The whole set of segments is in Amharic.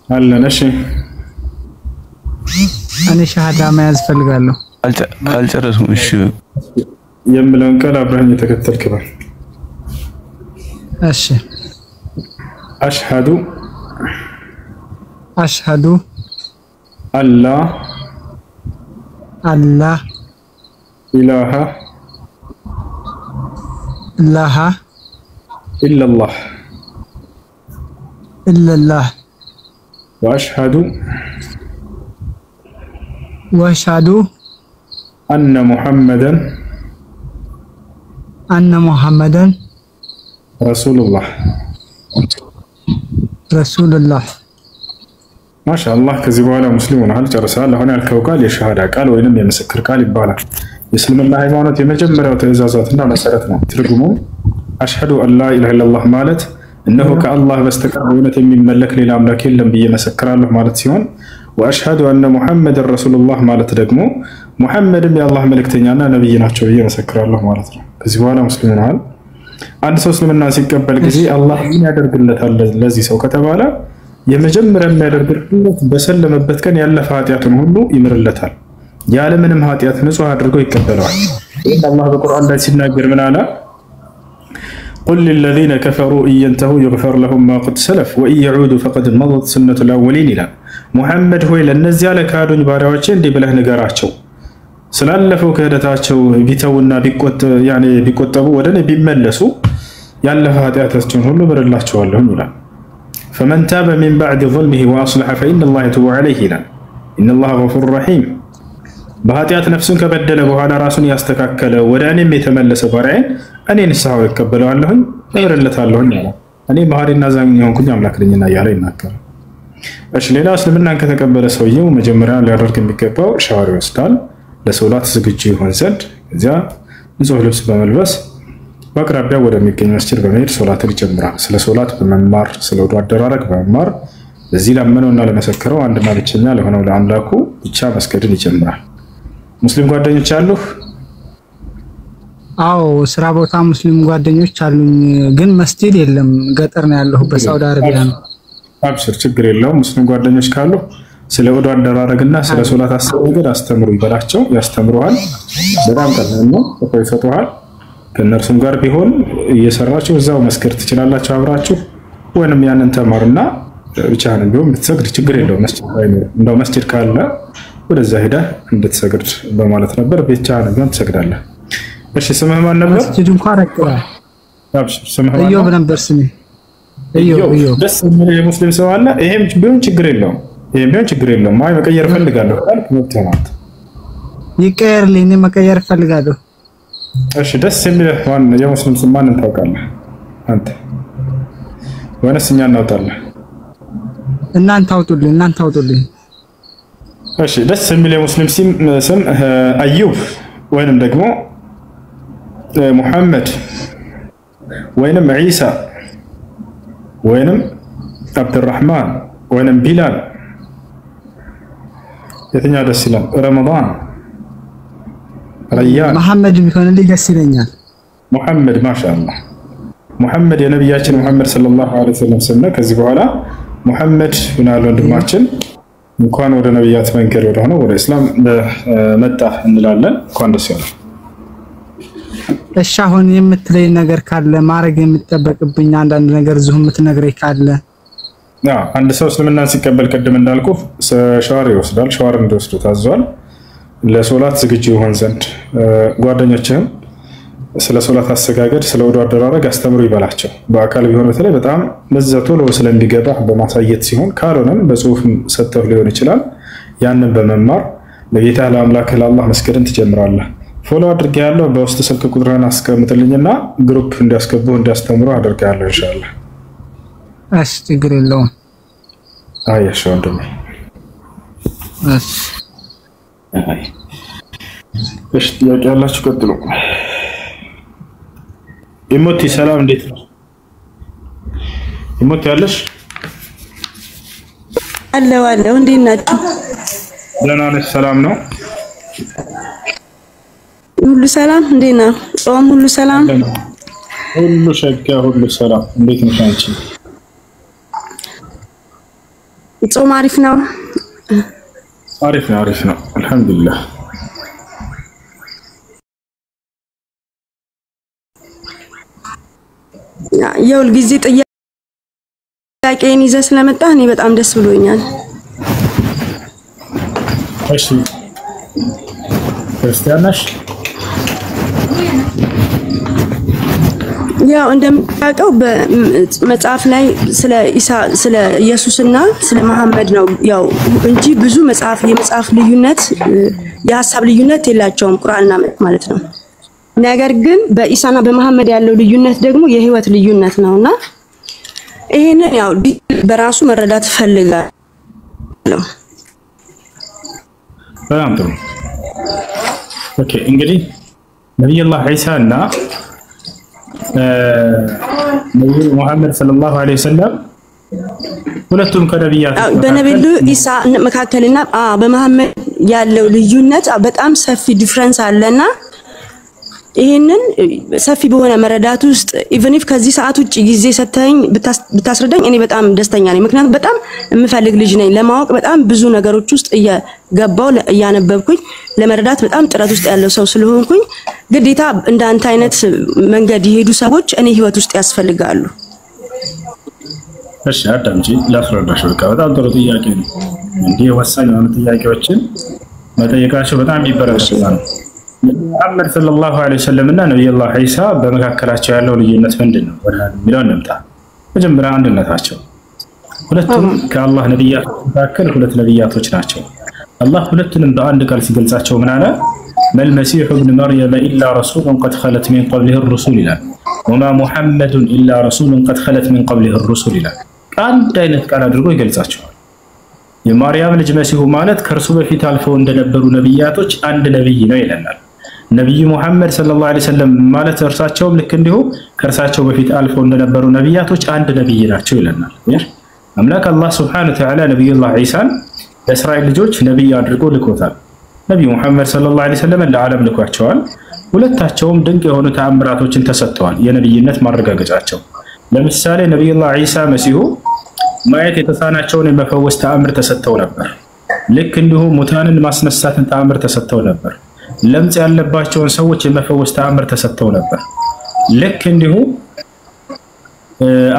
አለን። እሺ እኔ ሻሃዳ መያዝ ፈልጋለሁ። አልጨረስኩም። እሺ የምለውን ቃል አብረን የተከተልክ በል። እሺ አሽሀዱ አላ ኢላሃ ኢላላህ وأشهد أن محمدا رسول الله ما شاء الله كذب على مسلمون هل جرسال هنا الكوكال يشهد قال وينم يمسكر قال يبالا يسلم الله ሃይማኖት የመጀመሪያው ትእዛዛትና መሰረት ነው። ትርጉሙ أشهد أن لا إله إلا الله ማለት እነሆ ከአላህ በስተቀር በእውነት የሚመለክ ሌላ አምላክ የለም ብዬ መሰክራለሁ ማለት ሲሆን ወአሽሀዱ አነ ሙሐመድን ረሱሉላህ ማለት ደግሞ ሙሐመድም የአላህ መልእክተኛና ነብይ ናቸው ብዬ መሰክራለሁ ማለት ነው። ከዚህ በኋላ ሙስሊም ሆኗል። አንድ ሰው እስልምናን ሲቀበል ጊዜ አላህ ምን ያደርግለታል ለዚህ ሰው ከተባለ የመጀመሪያ የሚያደርግለት በሰለመበት ቀን ያለፈ ኃጢአቱን ሁሉ ይምርለታል። ያለምንም ኃጢአት ንጹህ አድርጎ ይቀበለዋል። አላህ በቁርአን ላይ ሲናገር ምን አለ? قل للذين كفروا إن ينتهوا يغفر لهم ما قد سلف وإن يعودوا فقد مضت سنة الأولين إلى محمد هو لنزي على كادون باراوچين دي بله نغاراچو سلالفو كهدتاچو بيتونا بيቆጠቡ ወደኔ ቢመለሱ ያለፈ ኃጢአታቸውን ሁሉ ምርላቸዋለሁ ይላል። فمن تاب من بعد ظلمه واصلح فإن الله يتوب عليه ይላል። إن الله غفور رحيم በኃጢአት ነፍሱን ከበደለ በኋላ ራሱን ያስተካከለ ወደ እኔም የተመለሰ ባሪያን እኔ ንስሐው እቀበለዋለሁኝ እምርለታለሁኝ አለ። እኔ መሐሪና አዛኝ ሆንኩኝ አምላክ ነኝና እያለ ይናገራል። እሺ ሌላ እስልምናን ከተቀበለ ሰውየው መጀመሪያ ሊያደርግ የሚገባው ሻወር ይወስዳል። ለሶላት ዝግጁ ይሆን ዘንድ እዚያ ንጹህ ልብስ በመልበስ በአቅራቢያው ወደሚገኝ መስጂድ በመሄድ ሶላትን ይጀምራል። ስለ ሶላት በመማር ስለ ውዱእ አደራረግ በመማር በዚህ ላመነውና ለመሰከረው አንድና ብቸኛ ለሆነው ለአምላኩ ብቻ መስገድን ይጀምራል። ሙስሊም ጓደኞች አሉ? አዎ ስራ ቦታ ሙስሊም ጓደኞች አሉኝ፣ ግን መስጂድ የለም። ገጠር ነው ያለሁ፣ በሳውዲ አረቢያ ነው። አብሽር ችግር የለውም። ሙስሊም ጓደኞች ካሉ ስለ ውዱእ አደራረግና ስለ ሶላት አሰጋገድ አስተምሩ ይበላቸው፣ ያስተምሩሃል። በጣም ቀላል ነው፣ ይሰጡሃል። ከነርሱም ጋር ቢሆን እየሰራችሁ እዛው መስገድ ትችላላችሁ አብራችሁ፣ ወይንም ያንን ተማርና ብቻህን ቢሆን ብትሰግድ ችግር የለውም። መስጂድ አይኖርም፣ እንደው መስጂድ ካለ ወደዛ ሄዳ እንድትሰግድ በማለት ነበር። ብቻህን ቢሆን ትሰግዳለህ። እሺ ስምህ ማን ነበር? መስጂድ እንኳን ረቀቀ። አብሽር ስምህ ማን እዮብ ነበር ስሜ። እዮብ ደስ የሚል የሙስሊም ሰው አለ። ይሄም ቢሆን ችግር የለውም፣ ይሄም ቢሆን ችግር የለውም። አይ መቀየር ፈልጋለሁ ካልክ መብትህ ነው። ይቀየርልኝ፣ እኔ መቀየር ፈልጋለሁ። እሺ ደስ የሚል ማን የሙስሊም ስም ማንን ታውቃለህ አንተ? ወይስ እኛ እናውጣለን? እናንተ አውጡልኝ። እሺ ደስ የሚል የሙስሊም ስም አዩብ ወይንም ደግሞ ሙሐመድ ወይንም ዒሳ ወይንም አብዱራህማን ወይንም ቢላል የትኛው ደስ ይላል? ረመዳን ረያን መሐመድ ቢሆንልኝ ደስ ይለኛል። ሙሐመድ ማሻአላህ ሙሐመድ የነብያችን ሙሐመድ ሰለላሁ ዐለይሂ ወሰለም ስም ነው። ከዚህ በኋላ ሙሐመድ ብናል ወንድማችን እንኳን ወደ ነብያት መንገድ ወደ ሆነው ወደ እስላም መጣ እንላለን። እንኳን ደስ ያለህ። እሺ አሁን የምትለይ ነገር ካለ ማድረግ የምትጠበቅብኝ አንዳንድ ነገር ዝሁ የምትነግረኝ ካለ? አንድ ሰው እስልምናን ሲቀበል ቅድም እንዳልኩ ሻወር ይወስዳል። ሻወር እንዲወስድ ታዟል። ለሶላት ዝግጁ ይሆን ዘንድ ጓደኞችህም ስለ ሶላት አሰጋገድ ስለ ውዱእ አደራረግ አስተምሩ ይበላቸው። በአካል ቢሆን በተለይ በጣም ለዘቶሎ ስለሚገባ በማሳየት ሲሆን ካልሆነም በጽሁፍ ሰጥተው ሊሆን ይችላል። ያንን በመማር ለጌታ ለአምላክ ለአላህ መስገድን ትጀምራለህ። ፎሎ አድርጌያለሁ። በውስጥ ስልክ ቁጥርን አስቀምጥልኝና ግሩፕ እንዲያስገቡ እንዲያስተምሩ አድርጌያለሁ ኢንሻአላህ። እሺ ችግር የለውም። አየሽ ወንድሜ። እሺ ጥያቄ ያላችሁ ቀጥሉ። ኢሞቲ ሰላም እንዴት ነው? ኢሞቲ ያለሽ? አለው እንዴት ናችሁ? ደህና ነሽ? ሰላም ነው? ሁሉ ሰላም እንዴት ነው? ጾም ሁሉ ሰላም? ሁሉ ሸጋ ሁሉ ሰላም። እንዴት ነሽ አንቺ? ጾም አሪፍ ነው። አሪፍ ነው አልহামዱሊላህ። የሁል ጊዜ ጥያቄን ይዘህ ስለመጣህ እኔ በጣም ደስ ብሎኛል። እሺ ክርስቲያን ነሽ? ያው እንደምታውቀው በመጽሐፍ ላይ ስለ ኢሳ ስለ ኢየሱስና ስለ መሐመድ ነው ያው እንጂ ብዙ የመጽሐፍ ልዩነት የሐሳብ ልዩነት የላቸውም ቁርአንና ማለት ነው። ነገር ግን በኢሳና በመሐመድ ያለው ልዩነት ደግሞ የህይወት ልዩነት ነውና ይሄንን ያው በራሱ መረዳት ፈልጋለሁ። በጣም ጥሩ። ኦኬ እንግዲህ ነብዩላህ ዒሳና ነብዩ መሐመድ ሰለላሁ ዐለይሂ ወሰለም ሁለቱም ከነብያት በነብዩ ኢሳ መካከልና በመሐመድ ያለው ልዩነት በጣም ሰፊ ዲፈረንስ አለና ይሄንን ሰፊ በሆነ መረዳት ውስጥ ኢቭን ኢፍ ከዚህ ሰዓት ውጪ ጊዜ ሰተኝ ብታስረዳኝ እኔ በጣም ደስተኛ ነኝ። ምክንያቱም በጣም የምፈልግ ልጅ ነኝ። ለማወቅ በጣም ብዙ ነገሮች ውስጥ እየገባው እያነበብኩኝ ለመረዳት በጣም ጥረት ውስጥ ያለው ሰው ስለሆንኩኝ ግዴታ እንዳንተ አይነት መንገድ ይሄዱ ሰዎች እኔ ህይወት ውስጥ ያስፈልጋሉ። እሺ አዳምጪ ላስረዳሽ። በቃ በጣም ጥሩ ጥያቄ ነው። እንዴ ወሳኝ የሆኑ ጥያቄዎችን መጠየቃቸው በጣም ይበረታታል። መሐመድ ሰለላሁ ዐለይሂ ወሰለም እና ነብዩላህ ዒሳ በመካከላቸው ያለው ልዩነት ምንድነው? ወደሚለው እንምጣ። መጀመሪያ አንድነታቸው ሁለቱም ከአላህ ነብያት መካከል ሁለት ነብያቶች ናቸው። አላህ ሁለቱንም በአንድ ቃል ሲገልጻቸው ምን አለ? መልመሲሑ ኢብኑ መርየም ኢላ ረሱሉን ቀድ ኸለት ሚን ቀብሊሂ ሩሱል ይላል። ወማ ሙሐመዱን ኢላ ረሱሉን ቀድ ኸለት ሚን ቀብሊሂ ሩሱል ይላል። አንድ አይነት ቃል አድርጎ ይገልጻቸዋል። የማርያም ልጅ መሲሁ ማለት ከእርሱ በፊት አልፈው እንደነበሩ ነብያቶች አንድ ነብይ ነው ይለናል። ነብዩ መሐመድ ሰለላሁ ዐለይሂ ወሰለም ማለት እርሳቸውም ልክ እንዲሁ ከእርሳቸው በፊት አልፈው እንደነበሩ ነብያቶች አንድ ነብይ ናቸው ይለናል። አምላክ አላህ ሱብሓነሁ ወተዓላ ነብዩላህ ዒሳን ለእስራኤል ልጆች ነብይ አድርጎ ልኮታል። ነብዩ መሐመድ ሰለላሁ ዐለይሂ ወሰለም ለዓለም ልኳቸዋል። ሁለታቸውም ድንቅ የሆኑ ተአምራቶችን ተሰጥተዋል፣ የነብይነት ማረጋገጫቸው። ለምሳሌ ነብዩላህ ዒሳ መሲሁ ማየት የተሳናቸውን የመፈወስ ተአምር ተሰጥተው ነበር። ልክ እንዲሁ ሙታንን ማስነሳትን ተአምር ተሰጥተው ነበር። ለምጽ ያለባቸውን ሰዎች የመፈወስ ተአምር ተሰጥተው ነበር። ልክ እንዲሁ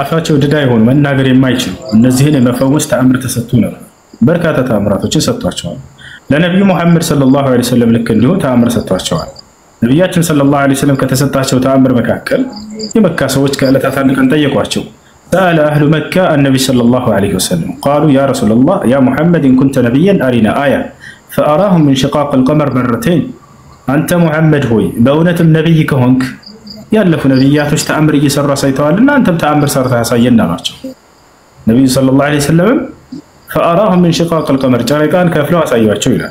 አፋቸው ድዳ ይሆን መናገር የማይችሉ እነዚህን የመፈወስ ተአምር ተሰጥተው ነበር። በርካታ ተአምራቶችን ሰጥቷቸዋል። ለነብዩ መሐመድ ሰለላሁ ዐለይሂ ወሰለም ልክ እንዲሁ ተአምር ሰጥቷቸዋል። ነብያችን ሰለላሁ ዐለይሂ ወሰለም ከተሰጣቸው ተአምር መካከል የመካ ሰዎች ከዕለታት አንድ ቀን ጠየቋቸው። سأل أهل مكة النبي صلى الله عليه وسلم قالوا يا رسول الله يا محمد إن كنت نبيا أرنا آية فأراهم من شقاق القمر مرتين أنت محمد هوي بأونة النبي كهنك يالف نبيات وش تأمر يسر سيطوال لنا أنت تأمر سرتها سينا راجع النبي صلى الله عليه وسلم فأراهم من شقاق القمر جاركان كفلوا أسايواتشو إلى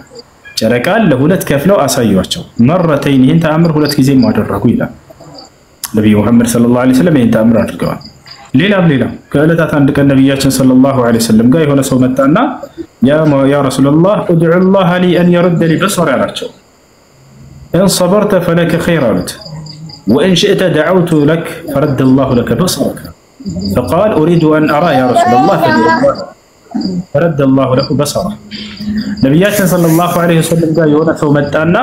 جاركان لهولت كفلوا أسايواتشو مرتين هين تأمر هولت كزين ما درقوا إلى النبي محمد صلى الله عليه وسلم هين تأمر أرقوان ሌላም ከዕለታት አንድ ቀን ነብያችን ሰለላሁ ዐለይሂ ወሰለም ጋር የሆነ ሰው መጣና ያ ረሱላህ ادعو الله لي ان يرد لي بصري አላቸው። ان صبرت فلك خير አሉት። وان شئت دعوت لك فرد الله لك بصرك فقال اريد ان ارى يا رسول الله فرد الله له بصره። ነብያችን ሰለላሁ ዐለይሂ ወሰለም ጋር የሆነ ሰው መጣና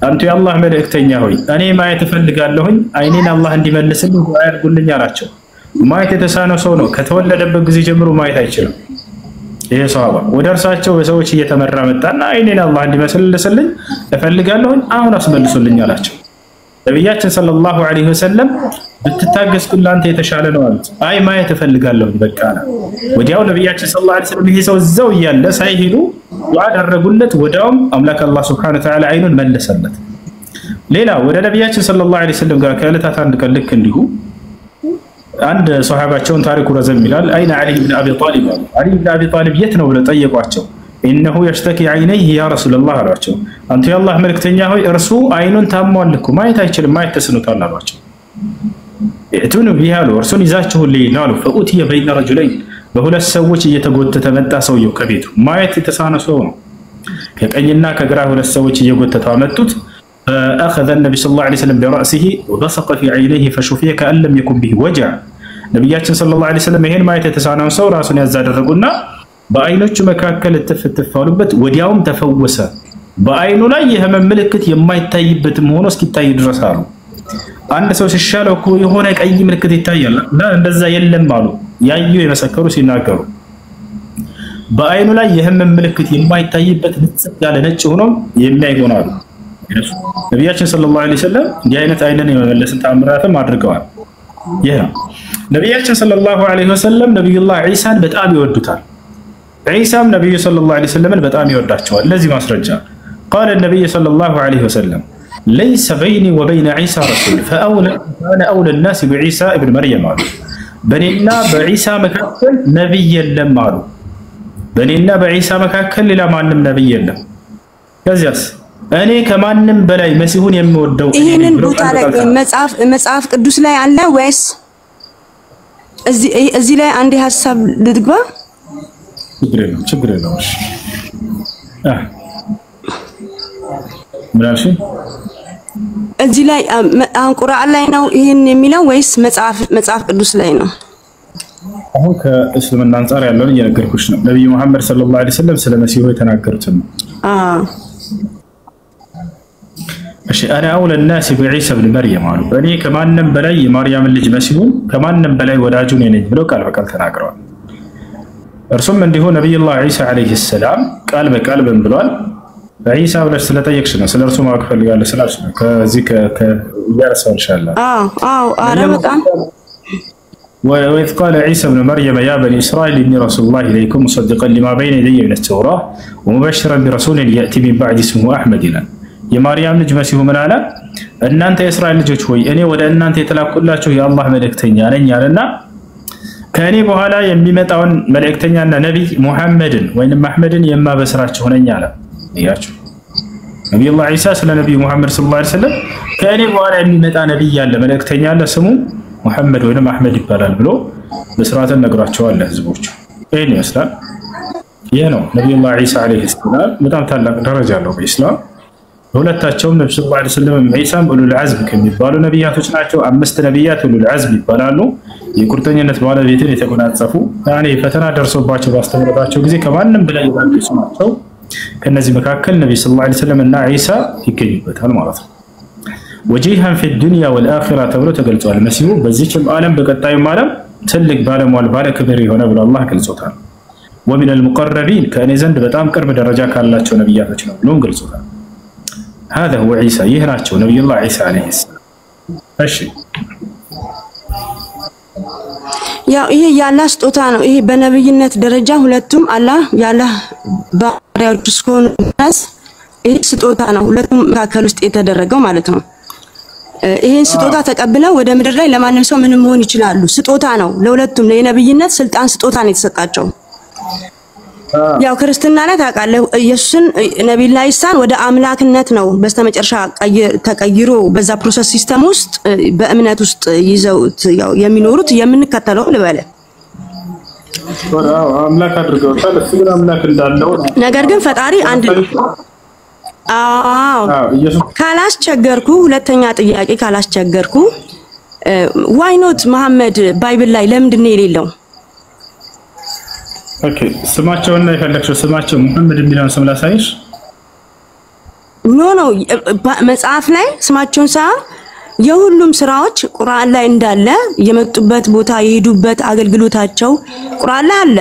አንተ የአላህ መልእክተኛ ሆይ እኔ ማየት እፈልጋለሁኝ አይኔን አላህ እንዲመልስልኝ ዱዓ ያድርጉልኝ አላቸው። ማየት የተሳነው ሰው ነው። ከተወለደበት ጊዜ ጀምሮ ማየት አይችልም። ይሄ ሰሃባ ወደ እርሳቸው በሰዎች እየተመራ መጣና አይኔን አላህ እንዲመልስልኝ እፈልጋለሁ አሁን አስመልሱልኝ አላቸው። ነብያችን ሰለላሁ ዐለይሂ ወሰለም ብትታገስ ላንተ የተሻለ ነው አሉት። አይ ማየት እፈልጋለሁ በቃ አለ። ወዲያው ነብያችን ሰለላሁ ዐለይሂ ወሰለም ይሄ ሰው እዛው እያለ ሳይሄዱ ዱዓ አደረጉለት። ወዲያውም አምላክ አላህ ሱብሓነሁ ወተዓላ አይኑን መለሰለት። ሌላ ወደ ነብያችን ሰለላሁ ዐለይሂ ወሰለም ጋር ከዕለታት አንድ ቀን ልክ እንዲሁ አንድ ሷሃባቸውን ታሪኩ ረዘም ይላል። አይነ አሊ ኢብኑ አቢ ጣሊብ አሊ ኢብኑ አቢ ጣሊብ የት ነው ብለው ጠየቋቸው። ኢነሁ የሽተኪ ዐይነይሂ ያ ረሱላህ አሏቸው። አንተ የአላህ መልእክተኛ ሆይ እርሱ አይኑን ታሟል እኮ ማየት አይችልም፣ ማየት ተስኖታል አሏቸው። እቱኑ ቢያሉ እርሱን ይዛችሁልኝ አሉ። ፈኡቲየ በይነ ረጁለይን በሁለት ሰዎች እየተጎተተ መጣ። ሰውየው ከቤቱ ማየት የተሳነ ሰው ነው። ከቀኝና ከግራ ሁለት ሰዎች እየጎተቱ አመጡት። فأخذ النبي صلى الله عليه وسلم برأسه وبصق في عينيه فشفي كأن لم يكن به وجع. نبياتنا صلى الله عليه وسلم ይሄን ማየት የተሳነው ሰው ራሱን ያዛደረጉና በአይኖቹ መካከል ተፈተፋሉበት ወዲያውም ተፈወሰ በአይኑ ላይ የህመም ምልክት የማይታይበትም ሆኖ እስኪታይ ድረስ አሉ። አንድ ሰው ሲሻለው እኮ የሆነ ቀይ ምልክት ይታያል እና እንደዛ የለም አሉ ያዩ የመሰከሩ ሲናገሩ በአይኑ ላይ የህመም ምልክት የማይታይበት ንጽህ ያለ ነጭ ሆኖ የሚያይ ሆናሉ። ነብያችን ሰለላሁ ዐለይሂ ወሰለም እንዲህ አይነት አይንን የመመለስን ተአምራትም አድርገዋል። ይሄ ነው ነብያችን ሰለላሁ ዐለይሂ ወሰለም ነብዩላህ ዒሳን በጣም ይወዱታል። ዒሳም ነብዩ ሰለላሁ ዐለይሂ ወሰለምን በጣም ይወዳቸዋል። ለዚህ ማስረጃ قال النبي صلى الله عليه وسلم ليس بيني وبين عيسى رسول فأنا أولى الناس بعيسى ابن مريم بنينا بعيسى مكاكل نبي يلم مالو بنينا بعيسى مكاكل لا مانم نبي يلم كزياس أنا كمانم بلاي مسيحون يمودو ይሄንን ቦታ ላይ መጽሐፍ ቅዱስ ላይ አለ ወይስ እዚህ ላይ አንድ ሐሳብ ልትግባ? ችግር የለውም እሺ ምናልሽ እዚህ ላይ ቁርአን ላይ ነው ይሄን የሚለው ወይስ መጽሐፍ ቅዱስ ላይ ነው? አሁን ከእስልምና አንፃር ያለውን እየነገርኩሽ ነው። ነብዩ መሐመድ ሰለላሁ ዐለይሂ ወሰለም ስለ መሲሁ የተናገሩት ነው። እሺ انا اولى الناس بعيسى ابن مريم አሉ። እኔ ከማንም በላይ የማርያም ልጅ መሲሁን ከማንም በላይ ወዳጁ ነኝ ብለው ቃል በቃል ተናግረዋል። እርሱም እንዲሁ ነብዩላህ ዒሳ ዐለይሂ ሰላም ቃል በቃል ብለዋል። ዒሳ ብለሽ ስለጠየቅሽ ነው ስለርሱ ማወቅ ፈልጋለሁ ስላልሽ ነው። ከዚህ ያረሳው ኢንሻአላህ አረ በጣም وإذ قال عيسى ابن مريم يا بني إسرائيل إني رسول الله إليكم مصدقا لما بين يدي من التوراة ومبشرا برسول يأتي من بعد اسمه أحمد يا مريم ልጅ መሲሁ ምን አለ እናንተ የእስራኤል ልጆች ሆይ እኔ ወደ እናንተ የተላኩላችሁ የአላህ መልእክተኛ ነኝ አለና ከኔ በኋላ የሚመጣውን መልእክተኛና ነብይ ሙሐመድን ወይንም አህመድን የማበስራችሁ ነኝ አለ። ያችሁ ነብዩላህ ዒሳ ስለ ነብዩ ሙሐመድ ሰለላሁ ዐለይሂ ወሰለም ከኔ በኋላ የሚመጣ ነብይ ያለ መልእክተኛ አለ ስሙ ሙሐመድ ወይንም አህመድ ይባላል ብሎ በስርዓትን ነግራቸዋል ለህዝቦቹ። ይሄን ይመስላል። ይሄ ነው ነብዩላህ ዒሳ ዐለይሂ ሰላም በጣም ታላቅ ደረጃ አለው በእስላም። ሁለታቸውም ነብዩ ሰለላሁ ዐለይሂ ወሰለም ዒሳም ኡሉል ዐዝም ከሚባሉ ነብያቶች ናቸው። 5 ነብያት ኡሉል ዐዝም ይባላሉ። የቁርጠኝነት ባለቤትን የተጎናጸፉ ያኔ ፈተና ደርሶባቸው ባስተምረታቸው ጊዜ ከማንም በላይ ያደረሱ ናቸው። ከነዚህ መካከል ነብዩ ሰለላሁ ዐለይሂ ወሰለም እና ዒሳ ይገኙበታል ማለት ነው። ወጂሃን ፊ ዱንያ ወልአኺራ ተብሎ ተገልጿል። መሲሁ በዚህም ዓለም በቀጣዩም ዓለም ትልቅ ባለሟል ባለ ክብር የሆነ ብሎ አላህ ገልጾታል። ወሚን አልሙቀረቢን ከእኔ ዘንድ በጣም ቅርብ ደረጃ ካላቸው ነብያቶች ነው ብሎም ገልጾታል። هذا هو عيسى يهناቸው ነብዩላህ ዒሳ አለይሂ ሰላም። እሺ ያው ይሄ ያላህ ስጦታ ነው። ይሄ በነብይነት ደረጃ ሁለቱም አላህ ያላህ ባሪያዎች እስከሆኑ ድረስ ይሄ ስጦታ ነው ሁለቱም መካከል ውስጥ የተደረገው ማለት ነው። ይሄን ስጦታ ተቀብለው ወደ ምድር ላይ ለማንም ሰው ምንም መሆን ይችላሉ። ስጦታ ነው ለሁለቱም የነብይነት ስልጣን ስጦታ ነው የተሰጣቸው። ያው ክርስትና ላይ ታውቃለህ ኢየሱስን ነብዩላህ ዒሳን ወደ አምላክነት ነው በስተመጨረሻ ተቀይሮ በዛ ፕሮሰስ ሲስተም ውስጥ በእምነት ውስጥ ይዘውት ያው የሚኖሩት የምንከተለው ልበለ አምላክ አድርገውታል። እሱ ግን አምላክ እንዳለው ነገር ግን ፈጣሪ አንድ ካላስቸገርኩ ሁለተኛ ጥያቄ ካላስቸገርኩ ዋይ ኖት መሐመድ ባይብል ላይ ለምንድን ነው የሌለው? ኦኬ ስማቸውና የፈለግሽው ስማቸው መሐመድ የሚለውን ስም ላሳይሽ። ኖ መጽሐፍ ላይ ስማቸውን ሳይሆን የሁሉም ስራዎች ቁርአን ላይ እንዳለ የመጡበት ቦታ የሄዱበት አገልግሎታቸው ቁርአን ላይ አለ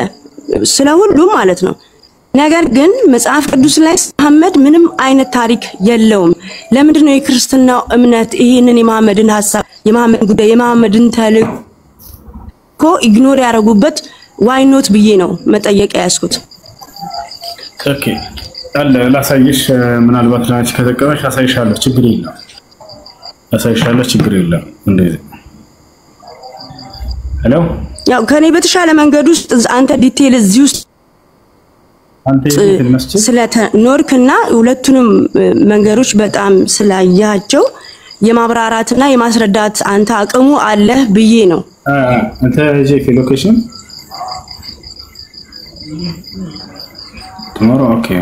ስለሁሉም ማለት ነው። ነገር ግን መጽሐፍ ቅዱስ ላይ መሐመድ ምንም አይነት ታሪክ የለውም። ለምንድን ነው የክርስትናው እምነት ይሄንን የመሐመድን ሐሳብ የመሐመድን ጉዳይ የመሐመድን ተልእኮ ኢግኖር ያደረጉበት? ዋይ ኖት ብዬ ነው መጠየቅ ያስኩት። ኦኬ አለ ላሳይሽ። ምናልባት ናች ከተቀበልሽ አሳይሻለሁ፣ ችግር የለም አሳይሻለሁ፣ ችግር የለም። እንደዚህ ሄሎ ያው ከኔ በተሻለ መንገድ ውስጥ አንተ ዲቴል እዚህ ውስጥ አንተ ስለተኖርክና ሁለቱንም መንገዶች በጣም ስላያቸው የማብራራትና የማስረዳት አንተ አቅሙ አለ ብዬ ነው። አንተ ጄክ ሎኬሽን tomorrow okay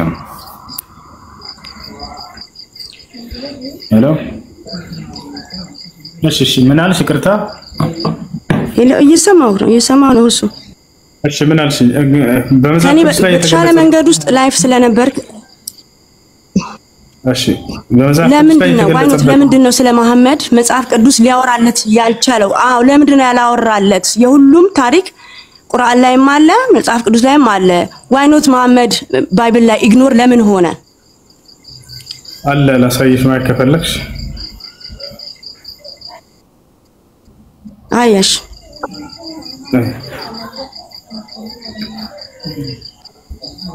hello እሺ ምን አልሽ? ይቅርታ እየሰማሁ ነው እሱ እሺ ምን አልሽ? በመጽሐፍ ቅዱስ ላይ የተሻለ መንገድ ውስጥ ላይፍ ስለነበርክ እሺ ለምንድን ነው ስለ መሐመድ መጽሐፍ ቅዱስ ሊያወራለት ያልቻለው? አዎ ለምንድን ነው ያላወራለት? የሁሉም ታሪክ ቁርአን ላይም አለ መጽሐፍ ቅዱስ ላይም አለ። ዋይ ኖት መሐመድ ባይብል ላይ ኢግኖር ለምን ሆነ? አለ ላሳይሽ ማለት ከፈለግሽ አያሽ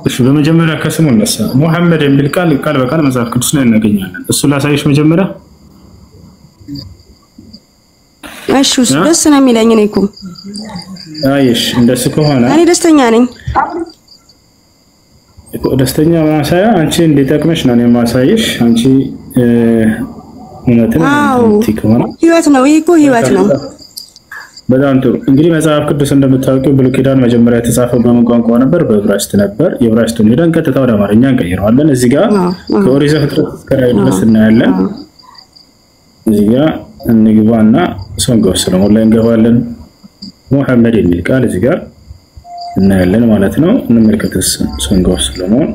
እሺ በመጀመሪያ ከስሙ ነሳ መሐመድ የሚል ቃል በቃል መጽሐፍ ቅዱስ ላይ እናገኛለን። እሱ ላሳይሽ መጀመሪያ። እሺ ደስ ነው የሚለኝ እኔ እኮ አይሽ እንደሱ ከሆነ እኔ ደስተኛ ነኝ። ደስተኛ ማሳያ አንቺ እንዲጠቅምሽ ነው የማሳይሽ። አንቺ እውነትን ከሆነ ህይወት ነው ይሄ እኮ ህይወት ነው። በጣም ጥሩ። እንግዲህ መጽሐፍ ቅዱስ እንደምታውቁት ብሉይ ኪዳን መጀመሪያ የተጻፈው በምን ቋንቋ ነበር? በዕብራይስጥ ነበር። የዕብራይስጡን ሄደን ቀጥታ ወደ አማርኛ እንቀይረዋለን። እዚህ ጋር ከኦሪት ዘፍጥረት እስከ ራዕይ ድረስ እናያለን። እዚህ ጋር እንግባና ሶንግ ኦፍ ሰሎሞን ላይ እንገባለን። መሐመድ የሚል ቃል እዚህ ጋር እናያለን ማለት ነው። እንመልከት። ሶንግ ኦፍ ሰሎሞን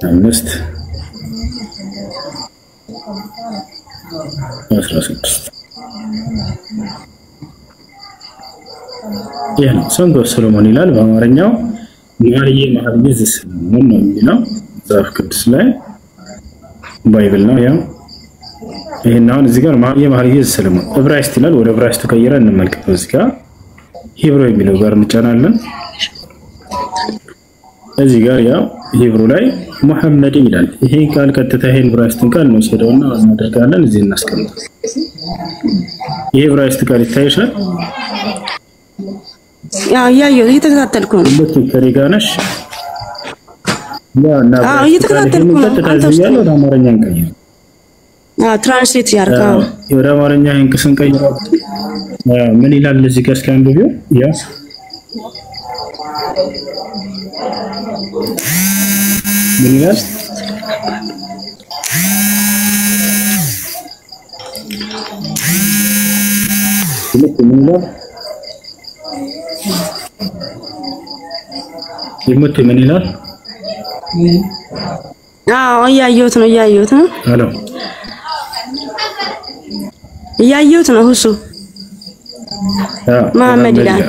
5:16 ይሄ ነው ሶንግ ኦፍ ሰሎሞን ይላል በአማርኛው። መኃልየ ዘሰሎሞን ነው የሚለው መጽሐፍ ቅዱስ ላይ ባይብል ነው። ያው ይሄን አሁን እዚህ ጋር መኃልየ ዘሰሎሞን ዕብራይስጥ ይላል። ወደ ዕብራይስጡ ቀይረን እንመልከት። እዚህ ጋር ሂብሩ የሚለው ጋር እንጫናለን። እዚህ ጋር ያው ሂብሩ ላይ መሐመድ ይላል። ይሄ ቃል ቀጥታ ይሄን ዕብራይስጥን ቃል ነው ወስደውና እናደርጋለን እዚህ እናስቀምጥ። ይሄ ዕብራይስጥ ቃል ይታይሻል? ያው እየተከታተልኩ ነው። ከሪጋነሽ እና እየተከታተልኩ ነው። አንተ ያለው ወደ አማርኛ እንቀይር። ትራንስሌት ያርጋው ወደ አማርኛ እንቅስን ቀይረው ምን ይላል እዚህ ጋር እስኪ አንብቢው። ያ ምን ይላል? ይመት ምን ይላል? እያየሁት ነው። አሎ እያየሁት ነው። ሁሱ መሐመድ ይላል።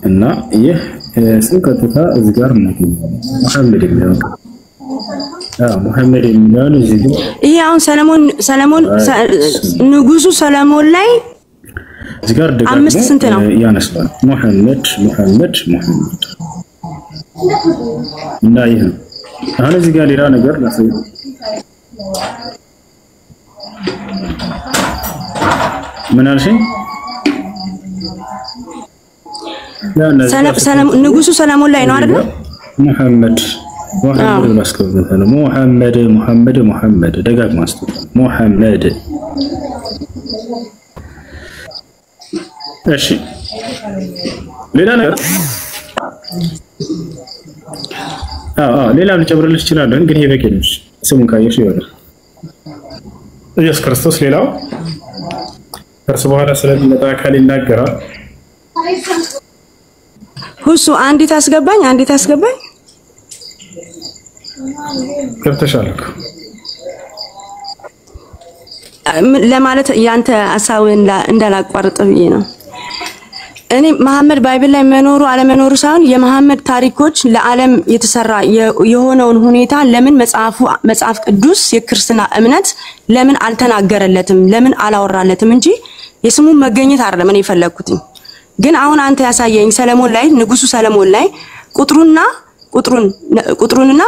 እና ይህ ቀጥታ እዚህ ጋር እናገኛለን። መሐመድ የሚለው እዚህ ጋር ይሄ አሁን ሰለሞን ንጉሱ ሰለሞን ላይ እዚህ ጋር ደግሞ ስንት ነው ያነሳል? መሐመድ እና ይሄ አሁን እዚህ ጋር ሌላ ነገር ላሳይ። ምን አልሽኝ? ንጉሱ ሰለሞን ላይ ነው አይደል? መሐመድ ማስከበተ ነው። መሐመድ ደጋግማ አስተውል። መሐመድ እሺ ሌላ ነገር ሌላ ልጨምርልሽ እችላለሁ፣ ግን ይሄ በቂ ነው። ስሙን ካየሽ ይወራል ኢየሱስ ክርስቶስ። ሌላው ከእርሱ በኋላ ስለሚመጣ አካል ይናገራል። ሁሱ አንዲት አስገባኝ ገብተሻል እኮ ለማለት ያንተ ሐሳብ እንዳላቋርጥ ብዬ ነው። እኔ መሐመድ ባይብል ላይ መኖሩ አለመኖሩ ሳይሆን የመሐመድ ታሪኮች ለዓለም የተሰራ የሆነውን ሁኔታ ለምን መጽሐፍ ቅዱስ የክርስትና እምነት ለምን አልተናገረለትም፣ ለምን አላወራለትም እንጂ የስሙን መገኘት አይደለም እኔ የፈለኩት። ግን አሁን አንተ ያሳየኝ ሰለሞን ላይ ንጉሱ ሰለሞን ላይ ቁጥሩንና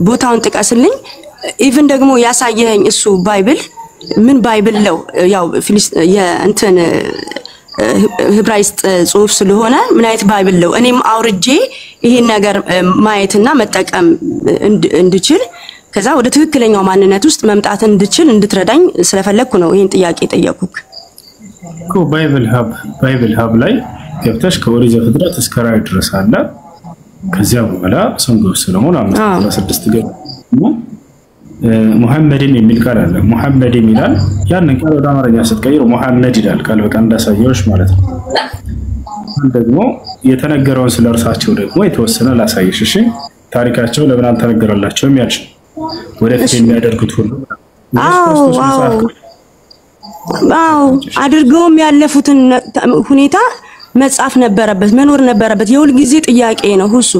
ቦታውን ጥቀስልኝ። ኢቭን ደግሞ ያሳየኝ እሱ ባይብል ምን ባይብል ነው? ያው የእንትን ዕብራይስጥ ጽሑፍ ስለሆነ ምን አይነት ባይብል ነው? እኔም አውርጄ ይሄን ነገር ማየትና መጠቀም እንድችል ከዛ ወደ ትክክለኛው ማንነት ውስጥ መምጣት እንድችል እንድትረዳኝ ስለፈለኩ ነው ይሄን ጥያቄ ጠየቅኩክ። ባይብል ሀብ ላይ ገብተሽ ከኦሪት ዘፍጥረት እስከ ራዕይ ድረስ አለ። ከዚያ በኋላ ሶንግ ኦፍ ሰሎሞን 5:16 ገብ ሙሐመድን የሚል ቃል አለ። ሙሐመድን ይላል። ያንን ቃል ወደ አማርኛ ስትቀይሩ ሙሐመድ ይላል። ቃል በቃል እንዳሳየውሽ ማለት ነው። ደግሞ የተነገረውን ስለርሳቸው ደግሞ የተወሰነ ላሳይሽ። እሺ ታሪካቸው ለምን አልተነገረላቸውም ያልሽ ወደፊት የሚያደርጉት ሁሉ አዎ አድርገውም ያለፉትን ሁኔታ መጻፍ ነበረበት፣ መኖር ነበረበት። የሁል ጊዜ ጥያቄ ነው ሁሱ።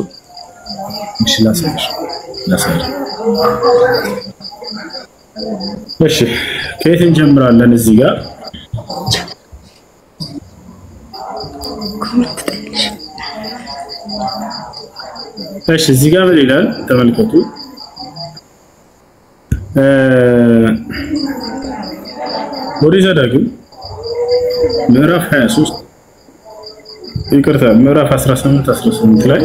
እሺ ላሳይሽ። እሺ ከየት እንጀምራለን? እዚህ ጋር እሺ እዚህ ጋር ምን ይላል ተመልከቱ። ኦሪት ዘዳግም ምዕራፍ 23 ይቅርታ ምዕራፍ 18 ላይ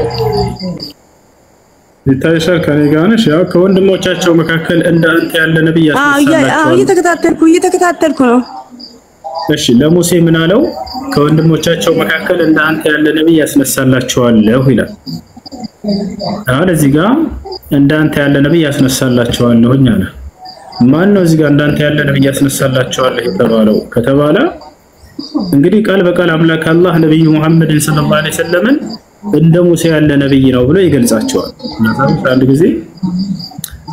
ይታይሻል። ከኔ ጋር ነሽ? ያው ከወንድሞቻቸው መካከል እንደ አንተ ያለ ነብይ ያስነሳላቸው። እየተከታተልኩ ነው። እሺ ለሙሴ ምን አለው? ከወንድሞቻቸው መካከል እንደ አንተ ያለ ነብይ ያስነሳላቸዋለሁ ይላል። አሁን እዚህ ጋር እንደ አንተ ያለ ነብይ ያስነሳላቸዋለሁ አለ። ማን ነው እዚህ ጋር እንደ አንተ ያለ ነብይ ያስነሳላቸዋለሁ የተባለው ከተባለ እንግዲህ ቃል በቃል አምላክ አላህ ነብዩ መሐመድን ሰለላሁ ዐለይሂ ወሰለም እንደ ሙሴ ያለ ነብይ ነው ብሎ ይገልጻቸዋል። አንድ ጊዜ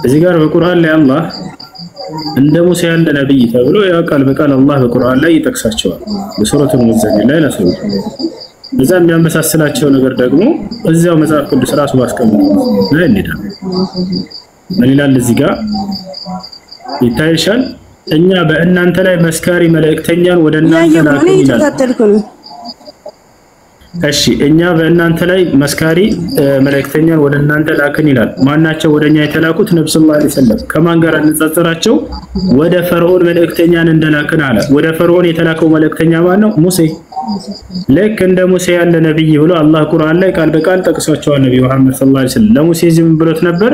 እዚህ ጋር በቁርአን ላይ አላህ እንደ ሙሴ ያለ ነብይ ተብሎ ያ ቃል በቃል አላህ በቁርአን ላይ ይጠቅሳቸዋል። በሱረቱል ሙዘሚል ላይ ላሰው እዛ የሚያመሳስላቸው ነገር ደግሞ እዚያው መጽሐፍ ቅዱስ ራሱ ባስቀመጠው ላይ እንሄዳለን። ምን ይላል እዚህ ጋር ይታይሻል? እኛ በእናንተ ላይ መስካሪ መልእክተኛን ወደ እናንተ ላክን ይላል። እሺ እኛ በእናንተ ላይ መስካሪ መልእክተኛን ወደ እናንተ ላክን ይላል። ማናቸው ወደኛ የተላኩት? ነብዩ ሰለላሁ ዐለይሂ ወሰለም። ከማን ጋር እንጻጽራቸው? ወደ ፈርዖን መልእክተኛን እንደላክን አለ። ወደ ፈርዖን የተላከው መልእክተኛ ማን ነው? ሙሴ። ልክ እንደ ሙሴ ያለ ነብይ ብሎ አላህ ቁርአን ላይ ቃል በቃል ጠቅሷቸዋል። ነብዩ መሐመድ ሰለላሁ ዐለይሂ ወሰለም ለሙሴ ዝም ብሎት ነበር?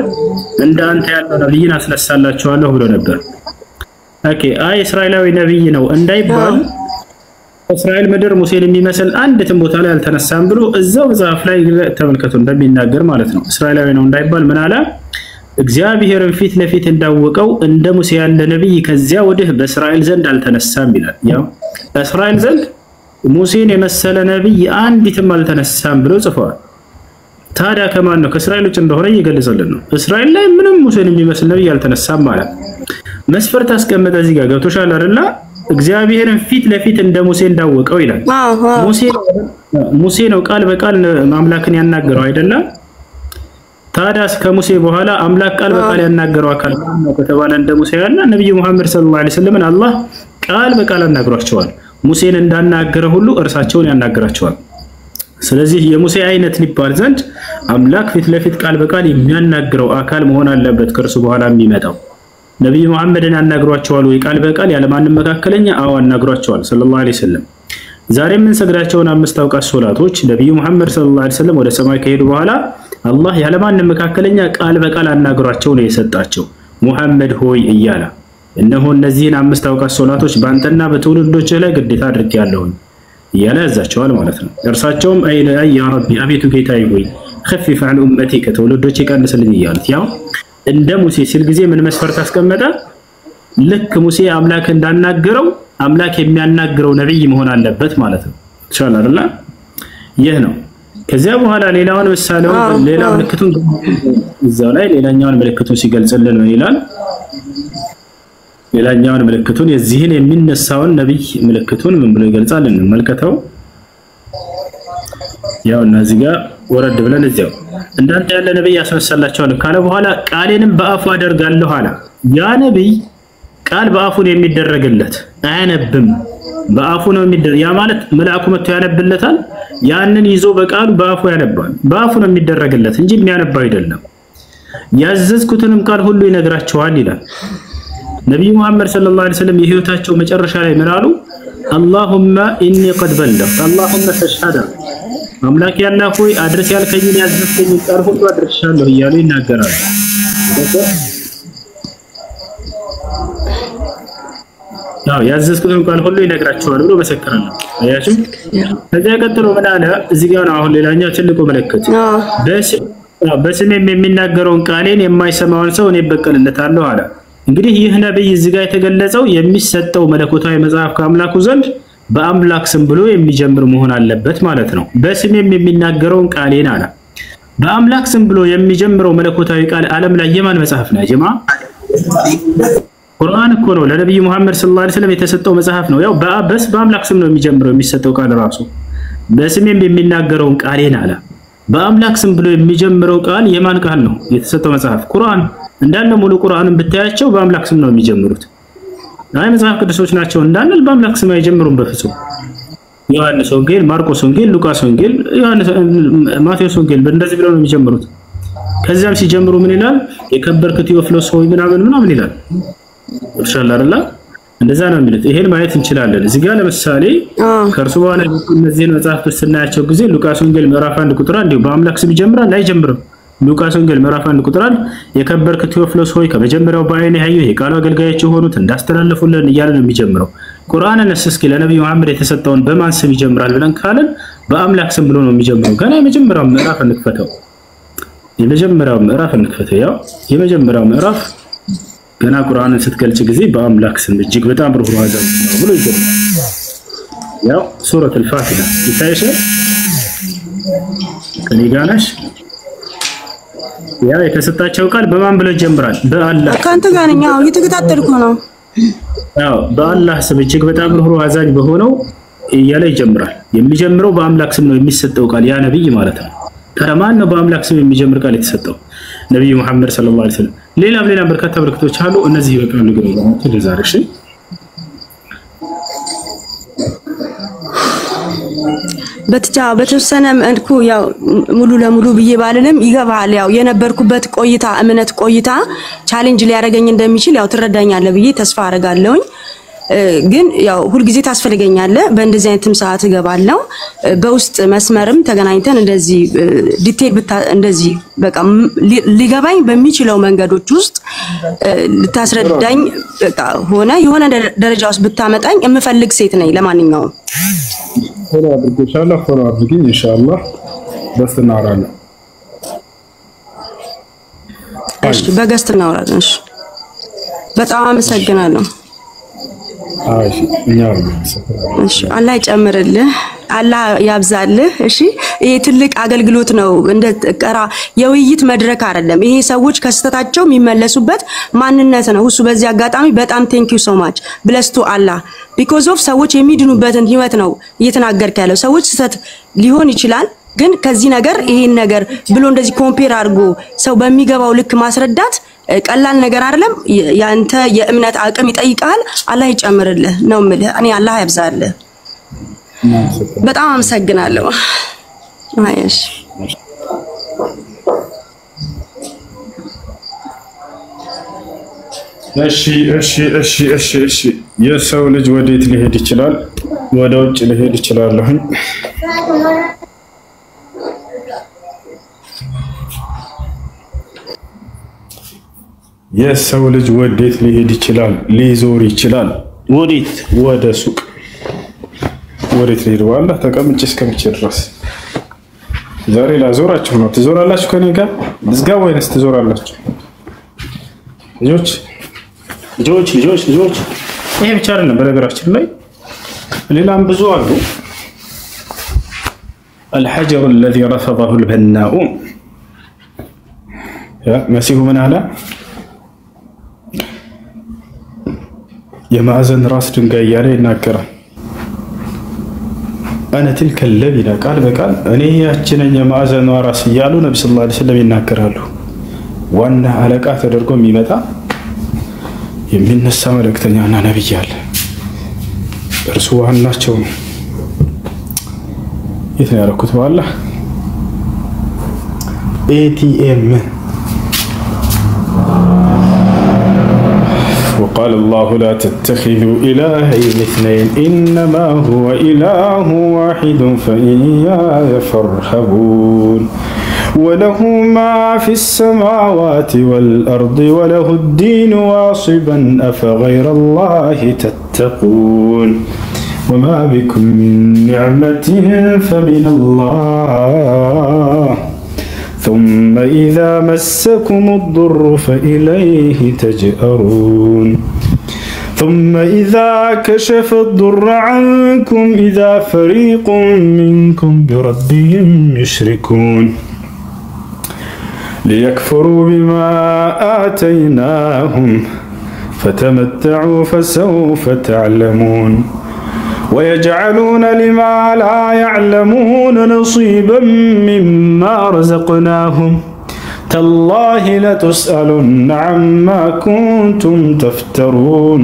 እንደ አንተ ያለ ነብይን አስነሳላቸዋለሁ ብሎ ነበር። ኦኬ አይ እስራኤላዊ ነብይ ነው እንዳይባል እስራኤል ምድር ሙሴን የሚመስል አንድም ቦታ ላይ አልተነሳም ብሎ እዛው መጽሐፍ ላይ ተመልከቱ እንደሚናገር ማለት ነው። እስራኤላዊ ነው እንዳይባል ምን አለ? እግዚአብሔርን ፊት ለፊት እንዳወቀው እንደ ሙሴ ያለ ነብይ ከዚያ ወዲህ በእስራኤል ዘንድ አልተነሳም ይላል። ያው እስራኤል ዘንድ ሙሴን የመሰለ ነብይ አንዲትም አልተነሳም ብሎ ጽፏል። ታዲያ ከማን ነው? ከእስራኤል ውጭ እንደሆነ እየገለጸልን ነው። እስራኤል ላይ ምንም ሙሴን የሚመስል ነብይ አልተነሳም ማለት መስፈርት አስቀመጠ። እዚህ ጋር ገብቶሻል አይደል? እግዚአብሔርን ፊት ለፊት እንደ ሙሴ እንዳወቀው ይላል። ሙሴ ነው ቃል በቃል አምላክን ያናገረው አይደለም? ታዲያ ከሙሴ በኋላ አምላክ ቃል በቃል ያናገረው አካል ነው ከተባለ እንደ ሙሴ ያለ ነብዩ መሐመድ ሰለላሁ ዐለይሂ ወሰለም አላህ ቃል በቃል አናግሯቸዋል። ሙሴን እንዳናገረ ሁሉ እርሳቸውን ያናግራቸዋል። ስለዚህ የሙሴ አይነት ሊባል ዘንድ አምላክ ፊት ለፊት ቃል በቃል የሚያናግረው አካል መሆን አለበት ከእርሱ በኋላ የሚመጣው። ነብዩ መሐመድን አናግሯቸዋል ወይ ቃል በቃል ያለማንም መካከለኛ? አዎ አናግሯቸዋል ሰለላሁ ዐለይሂ ወሰለም። ዛሬ ምን ሰግዳቸውን 5 አውቃት ሶላቶች ነብዩ መሐመድ ሰለላሁ ዐለይሂ ወሰለም ወደ ሰማይ ከሄዱ በኋላ አላህ ያለማንም መካከለኛ ቃል በቃል አናግሯቸው ነው የሰጣቸው። ሙሐመድ ሆይ እያለ እነሆ እነዚህን 5 አውቃት ሶላቶች ባንተና በትውልዶች ላይ ግዴታ አድርጌያለሁ እያለ ያዛቸዋል ማለት ነው። እርሳቸውም አይ ያ ረቢ አቤቱ ጌታዬ ሆይ خفف عن امتي ከትውልዶች ይቀንስልኝ እያሉት ያው እንደ ሙሴ ሲል ጊዜ ምን መስፈርት አስቀመጠ? ልክ ሙሴ አምላክ እንዳናገረው አምላክ የሚያናግረው ነብይ መሆን አለበት ማለት ነው። ኢንሻአላህ አይደል? ይህ ነው። ከዚያ በኋላ ሌላውን ምሳሌው ሌላ ምልክቱን እዛው ላይ ሌላኛውን ምልክቱን ሲገልጽልን ምን ይላል? ሌላኛውን ምልክቱን የዚህን የሚነሳውን ነብይ ምልክቱን ምን ብሎ ይገልጻል? እንመልከተው። ያው እነዚህ ጋር ወረድ ብለን እዚያው እንዳንተ ያለ ነብይ ያስነሳላቸዋል ካለ በኋላ ቃሌንም በአፉ አደርጋለሁ አለ። ያ ነብይ ቃል በአፉን የሚደረግለት አያነብም፣ በአፉ ነው የሚደረግ። ያ ማለት መልአኩ መጥቶ ያነብለታል። ያንን ይዞ በቃሉ በአፉ ያነባል። በአፉ ነው የሚደረግለት እንጂ የሚያነባው አይደለም። ያዘዝኩትንም ቃል ሁሉ ይነግራቸዋል ይላል ነብዩ መሐመድ ሰለላሁ ዐለይሂ ወሰለም። የህይወታቸው መጨረሻ ላይ ምን አሉ? اللهم اني قد بلغت اللهم فاشهد አምላክ ያላህ ሆይ አድርስ ያልከኝን ያዘዝከኝ ቃል ሁሉ አድርሻለሁ እያሉ ይናገራሉ። ያው ያዘዝኩትን ቃል ሁሉ ይነግራቸዋል ብሎ መሰከራል። አያችሁ? ከዚያ ቀጥሎ ምን አለ? እዚህ ጋር ነው አሁን ሌላኛው ትልቁ ምልክት በስሜም የሚናገረውን ቃሌን የማይሰማውን ሰው እኔ በቀልለታለሁ አለ። እንግዲህ ይህ ነብይ እዚህ ጋር የተገለጸው የሚሰጠው መለኮታዊ መጽሐፍ ከአምላኩ ዘንድ በአምላክ ስም ብሎ የሚጀምር መሆን አለበት ማለት ነው። በስሜም የሚናገረውን ቃሌን አለ። በአምላክ ስም ብሎ የሚጀምረው መለኮታዊ ቃል ዓለም ላይ የማን መጽሐፍ ነው ጀማ? ቁርአን እኮ ነው። ለነብዩ መሐመድ ሰለላሁ ዐለይሂ ወሰለም የተሰጠው መጽሐፍ ነው። ያው በአምላክ ስም ነው የሚጀምረው የሚሰጠው ቃል ራሱ። በስሜም የሚናገረውን ቃሌን አለ። በአምላክ ስም ብሎ የሚጀምረው ቃል የማን ቃል ነው? የተሰጠው መጽሐፍ ቁርአን። እንዳለ ሙሉ ቁርአንን ብታያቸው በአምላክ ስም ነው የሚጀምሩት። አይ መጽሐፍ ቅዱሶች ናቸው እንዳንል በአምላክ ስም አይጀምሩም በፍጹም። ዮሐንስ ወንጌል፣ ማርቆስ ወንጌል፣ ሉቃስ ወንጌል፣ ማቴዎስ ወንጌል እንደዚህ ብለው ነው የሚጀምሩት። ከዚያም ሲጀምሩ ምን ይላል? የከበርክ ቴዎፍሎስ ሆይ ምናምን ይላል። ኢንሻአላህ አይደል? እንደዛ ነው የሚሉት። ይሄን ማየት እንችላለን። እዚህ ጋር ለምሳሌ ከእርሱ በኋላ እነዚህን መጽሐፍቶች ስናያቸው ጊዜ ሉቃስ ወንጌል ምዕራፍ 1 ቁጥር 1 በአምላክ ስም ይጀምራል አይጀምርም? ሉቃስ ወንጌል ምዕራፍ 1 ቁጥር 1 የከበርክ ቴዎፍሎስ ሆይ ከመጀመሪያው በዓይኔ ያየሁ የቃሉ አገልጋዮች የሆኑት እንዳስተላለፉልን እያለ ነው የሚጀምረው። ቁርአንን እስኪ ለነብዩ መሐመድ የተሰጠውን በማን ስም ይጀምራል ብለን ካልን በአምላክ ስም ብሎ ነው የሚጀምረው። ገና የመጀመሪያው ምዕራፍ እንክፈተው። ያው የመጀመሪያው ምዕራፍ ገና ቁርአንን ስትገልጽ ጊዜ በአምላክ ስም እጅግ በጣም ሩህሩህ አዛኝ ነው ብሎ ይጀምራል። ያው ሱረቱል ፋቲሃ ይታይሽ ከኔ ጋር ነሽ? ያ የተሰጣቸው ቃል በማን ብሎ ይጀምራል? በአላህ። ካንተ ጋር ነኝ። አዎ እየተከታተልኩ ነው። ያው በአላህ ስም እጅግ በጣም ሩህሩህ አዛኝ በሆነው እያለ ይጀምራል። የሚጀምረው በአምላክ ስም ነው የሚሰጠው ቃል ያ ነብይ ማለት ነው። ተማን ነው በአምላክ ስም የሚጀምር ቃል የተሰጠው ነብዩ መሐመድ ሰለላሁ ዐለይሂ ወሰለም። ሌላም በርካታ ምልክቶች አሉ። እነዚህ በቃሉ ግን ለዛሬ እሺ በተወሰነ መልኩ ያው ሙሉ ለሙሉ ብዬ ባልልም ይገባል። ያው የነበርኩበት እምነት ቆይታ ቻሌንጅ ሊያደርገኝ እንደሚችል ያው ትረዳኛለህ ብዬ ተስፋ አደርጋለሁኝ። ግን ያው ሁሉ ጊዜ ታስፈልገኛለህ። በእንደዚህ አይነትም ሰዓት እገባለሁ። በውስጥ መስመርም ተገናኝተን እንደዚህ ዲቴል እንደዚህ በቃ ሊገባኝ በሚችለው መንገዶች ውስጥ ልታስረዳኝ በቃ የሆነ ደረጃ ውስጥ ብታመጣኝ የምፈልግ ሴት ነኝ። ለማንኛውም ፎሎ አድርጊኝ ኢንሻአላህ በስ እናወራለን። እሺ በገስት እናወራለን። እሺ በጣም አመሰግናለሁ። እሺ አላህ ይጨምርልህ፣ አላህ ያብዛልህ። እሺ ይሄ ትልቅ አገልግሎት ነው። እንደ የውይይት መድረክ አይደለም። ይሄ ሰዎች ከስተታቸው የሚመለሱበት ማንነት ነው። እሱ በዚህ አጋጣሚ በጣም ቴንክ ዩ ሶ ማች ብለስ ቱ አላህ ቢኮዝ ኦፍ ሰዎች የሚድኑበትን ህይወት ነው እየተናገርክ ያለው። ሰዎች ስተት ሊሆን ይችላል፣ ግን ከዚህ ነገር ይሄን ነገር ብሎ እንደዚህ ኮምፔር አድርጎ ሰው በሚገባው ልክ ማስረዳት ቀላል ነገር አይደለም። ያንተ የእምነት አቅም ይጠይቃል። አላህ ይጨምርልህ ነው የምልህ። እኔ አላህ ያብዛልህ። በጣም አመሰግናለሁ። አይሽ እሺ የሰው ልጅ ወዴት ሊሄድ ይችላል? ወደ ውጭ ሊሄድ ይችላል። የሰው ልጅ ወዴት ሊሄድ ይችላል? ሊዞር ይችላል። ወዴት? ወደ ሱቅ። ወዴት ሊሄድ? ዋላ ተቀምጬ እስከምቼ ድረስ ዛሬ ላዞራችሁ ነው። ትዞራላችሁ ከኔ ጋር ልዝጋ ወይንስ ትዞራላችሁ? ልጆች ይሄ ብቻ አይደለም። በነገራችን ላይ ሌላም ብዙ አሉ። الحجر الذي رفضه البناء مسيح من على የማዕዘን ራስ ድንጋይ እያለ ይናገራል። አነ ትልከ ለቢና ቃል በቃል እኔ ያችነኝ የማዕዘኗ ራስ እያሉ ነብዩ ሰለላሁ ዐለይሂ ወሰለም ይናገራሉ። ዋና አለቃ ተደርጎ የሚመጣ የሚነሳ መልእክተኛና ነብይ አለ። እርሱ ዋናቸው ነው። የት ነው ያደረኩት? በኋላ ኤቲኤም وقال الله لا تتخذوا إلهين اثنين إنما هو إله واحد فإياي فارهبون وله ما في السماوات والأرض وله الدين واصبا أفغير الله تتقون وما بكم من نعمة فمن الله ثم إذا مسكم الضر فإليه تجأرون ثم إذا كشف الضر عنكم إذا فريق منكم بربهم يشركون ليكفروا بما آتيناهم فتمتعوا فسوف تعلمون ويجعلون لما لا يعلمون نصيبا مما رزقناهم تالله لتسألن عما كنتم تفترون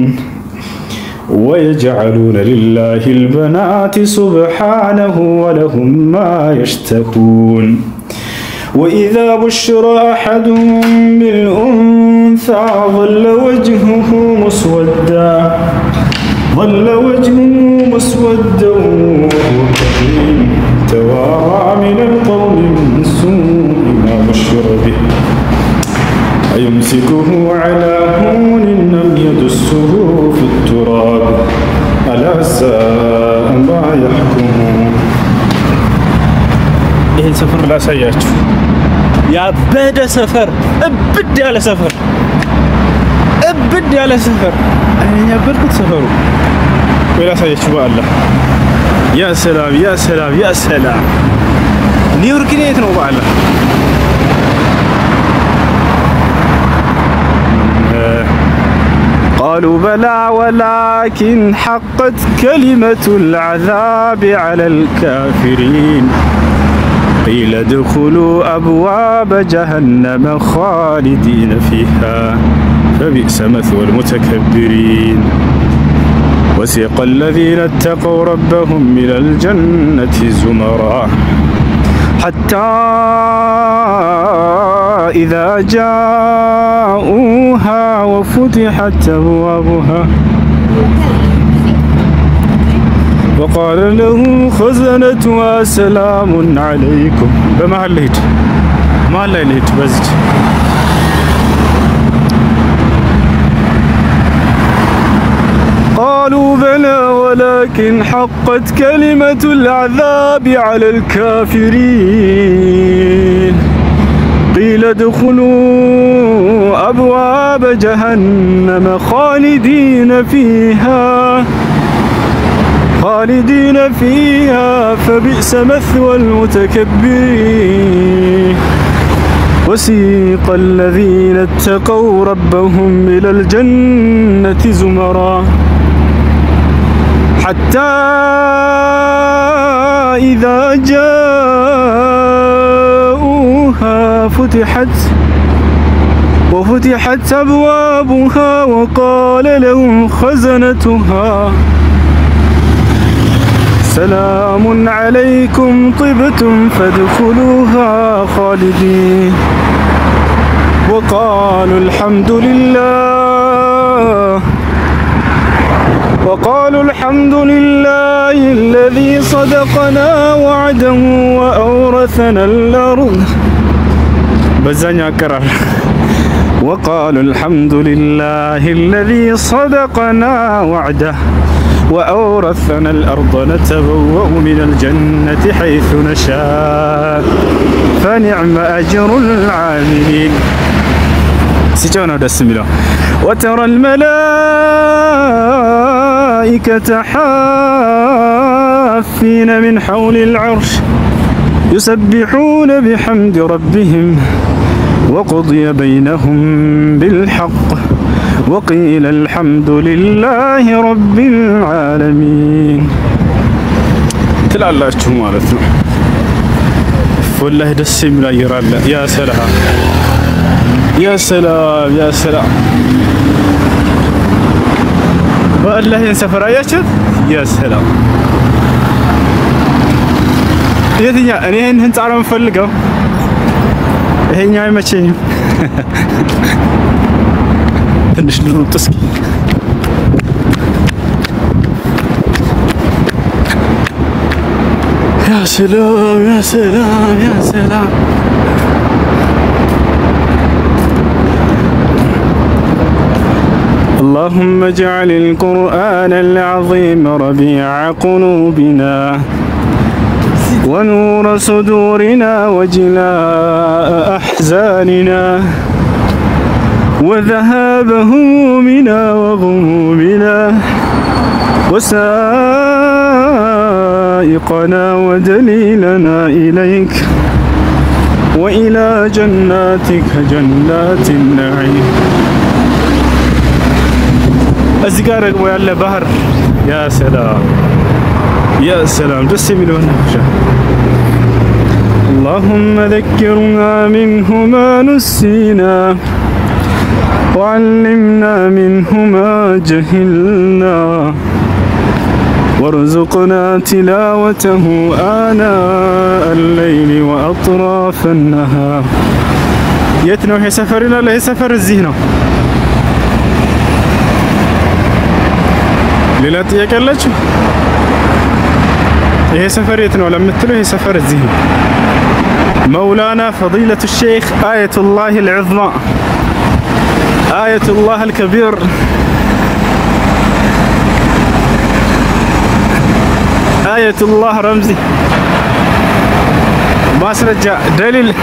ويجعلون لله البنات سبحانه ولهم ما يشتهون وإذا بشر أحدهم بالأنثى ظل وجهه مسودا وهو كظيم توارى من القوم من سوء ما بشر به أيمسكه على هون أم يدسه في التراب ألا ساء ما يحكمون. ይሄን ሰፈር ላሳያችሁ። ያበደ ሰፈር እብድ ያለ ሰፈር እኔ ያበድኩት ሰፈሩ ወይ ላሳያችሁ በአላህ። ያ ሰላም ኒውዮርክ የት ነው በአላህ? قالوا بلى ولكن حقت كلمة العذاب على الكافرين قيل ادخلوا أبواب جهنم خالدين فيها فبئس مثوى المتكبرين وسيق الذين اتقوا ربهم إلى الجنة زمرا حتى إذا جاءوها وفتحت أبوابها وقال لهم خزنتها سلام عليكم. بمحل لهيت بزج قالوا بلى ولكن حقت كلمة العذاب على الكافرين قيل ادخلوا أبواب جهنم خالدين فيها فبئس مثوى المتكبرين وسيق الذين اتقوا ربهم إلى الجنة زمرا حتى إذا جاءوها وفتحت أبوابها وقال لهم خزنتها سلام عليكم طبتم فادخلوها خالدين وقالوا الحمد لله الذي صدقنا وعده وأورثنا الأرض بزانيا كرر وقالوا الحمد لله الذي صدقنا وعده وأورثنا الأرض نتبوأ من الجنة حيث نشاء فنعم أجر العاملين. سيجونا دسميلا وترى الملائكة حافين من حول العرش يسبحون بحمد ربهم وقضي بينهم بالحق وقيل الحمد لله رب العالمين. ትላላችሁ ማለት ነው። ወላሂ ደስ የሚል አየር አለ። ያ ሰላም والله سفر አያችሁት? ያ ሰላም የትኛው እኔ ይሄን ህንጻ ነው የምፈልገው። ይሄኛው አይመቸኝም። ትንሽ ልሩጥ እስኪ። ያ ሰላም اللهم اجعل القرآن العظيم ربيع قلوبنا ونور صدورنا وجلاء أحزاننا وذهاب همومنا وغمومنا وسائقنا ودليلنا إليك وإلى جناتك جنات النعيم. أزقارك ويا بحر يا سلام يا سلام دس مليون اللهم ذكرنا منه ما نسينا وعلمنا منه ما جهلنا وارزقنا تلاوته آناء الليل وأطراف النهار. يتنو هي سفرنا لا سفر الزينة ليلات يكلج هي سفر يتنو لما تلو هي سفر الزينة. مولانا فضيلة الشيخ آية الله العظمى آية الله الكبير آية الله رمزي ما سرجع دليل